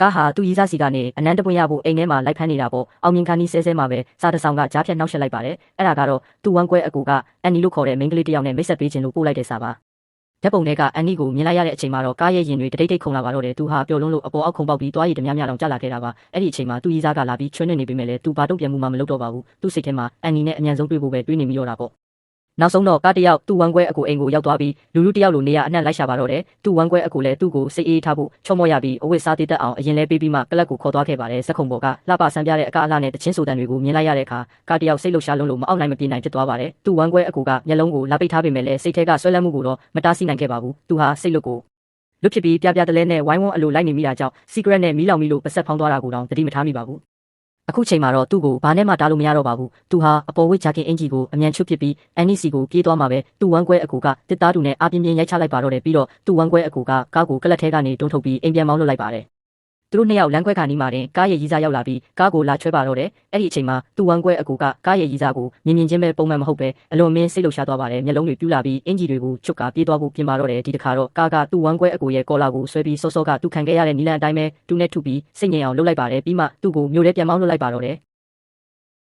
ကားဟာသူ့ရီးစားစီကနေအနန်းတပွင့်ရဖို့အိမ်ထဲမှာလိုက်ဖမ်းနေတာပေါ့အောင်မြင်ခါနီးဆဲမှာပဲစားတဆောင်ကကြားဖြတ်နှောက်ယှက်လိုက်ပါတယ်အဲ့ဒါကတော့သူ့ဝမ်းကွဲအကူကအန်နီလို့ခေါ်တဲ့မိန်းကလေးတစ်ယောက်နဲ့မိတ်ဆက်ပေးခြင်းလို့ပို့လိုက်တဲ့စာပါဓာတ်ပုံတွေကအန်နီကိုမြင်လိုက်ရတဲ့အချိန်မှာတော့ကားရဲ့ရင်တွေတိတ်တိတ်ခုန်လာပါတော့တယ်သူဟာပျော်လွန်းလို့အပေါ်အောက်ခုန်ပေါက်ပြီးသွားရည်တများများတောင်ကျလာခဲ့တာပါအဲ့ဒီအချိန်မှာသူ့ရီးစားကလာပြီးချွန်းနေပေမဲ့လည်းသူဘာတုံ့ပြန်မှုမှမလုပ်တော့ပါဘူးသူ့စိတ်ထဲမှာအန်နီနဲ့အမြန်ဆုံးတွေ့ဖို့ပဲတွေးနေမိတော့တာပေါ့နောက်ဆုံးတော့ကားတစ်ယောက်သူ့ဝမ်းကွဲအကူအိမ်ကိုရောက်သွားပြီးလူလူတစ်ယောက်လိုနေရအနှံ့လိုက်ရှာပါတော့တယ်သူ့ဝမ်းကွဲအကူလည်းသူ့ကိုစိတ်အေးထားဖို့ချော့မော့ရပြီးအဝတ်စားသေးသက်အောင်အရင်လဲပေးပြီးမှကလပ်ကိုခေါ်သွားခဲ့ပါတယ်စက်ခုံပေါ်ကလှပဆန်းပြတဲ့အကားအလှနဲ့တချင်းဆိုတန်တွေကိုမြင်လိုက်ရတဲ့အခါကားတစ်ယောက်စိတ်လှုပ်ရှားလုံးလို့မအောက်နိုင်မပြေနိုင်ဖြစ်သွားပါတယ်သူ့ဝမ်းကွဲအကူကမျက်လုံးကိုလာပိတ်ထားပေမဲ့လည်းစိတ်ထဲကဆွဲလန်းမှုကိုတော့မတားဆီးနိုင်ခဲ့ပါဘူးသူဟာစိတ်လွတ်ကိုလွတ်ဖြစ်ပြီးပြပြတလဲနဲ့ဝိုင်းဝန်းအလိုလိုက်နေမိတာကြောင့် secret နဲ့မီးလောင်မီလို့ပတ်ဆက်ဖောင်းသွားတာကိုတောင်သတိမထားမိပါဘူးအခုချိန်မှာတော့သူ့ကိုဘာနဲ့မှတားလို့မရတော့ပါဘူးသူဟာအပေါ်ဝိတ်ဂျာကင်အင်ဂျီကိုအမြန်ချွတ်ပစ်ပြီးအန်နီစီကိုပြေးသွားမှာပဲသူ့ဝမ်းကွဲအကူကတစ်သားတူနဲ့အပြင်းပြင်းရိုက်ချလိုက်ပါတော့တယ်ပြီးတော့သူ့ဝမ်းကွဲအကူကကားကိုကလပ်ထဲကနေတွန်းထုတ်ပြီးအိမ်ပြန်မောင်းလွတ်လိုက်ပါတယ်သူတို့နှစ်ယောက်လမ်းခွဲခါနီးမှာတင်ကားရဲ့ရီးစားရောက်လာပြီးကားကိုလာချွဲပါတော့တယ်အဲ့ဒီအချိန်မှာသူ့ဝမ်းကွဲအကူကကားရဲ့ရီးစားကိုမြင်မြင်ချင်းပဲပုံမှန်မဟုတ်ပဲအလွန်မင်းစိတ်လှုပ်ရှားသွားပါတယ်မျက်လုံးတွေပြူလာပြီးအင်ဂျီတွေကိုချွတ်ကာပြေးသွားဖို့ပြင်ပါတော့တယ်ဒီတစ်ခါတော့ကားကသူ့ဝမ်းကွဲအကူရဲ့ကော်လာကိုဆွဲပြီးစောစောကသူခံခဲ့ရတဲ့နီလန်အတိုင်းပဲတူနဲ့ထုပြီးစိတ်ငြိမ်အောင်လုပ်လိုက်ပါတယ်ပြီးမှသူ့ကိုမျိုးထဲပြန်မောင်းလွတ်လိုက်ပါတော့တယ်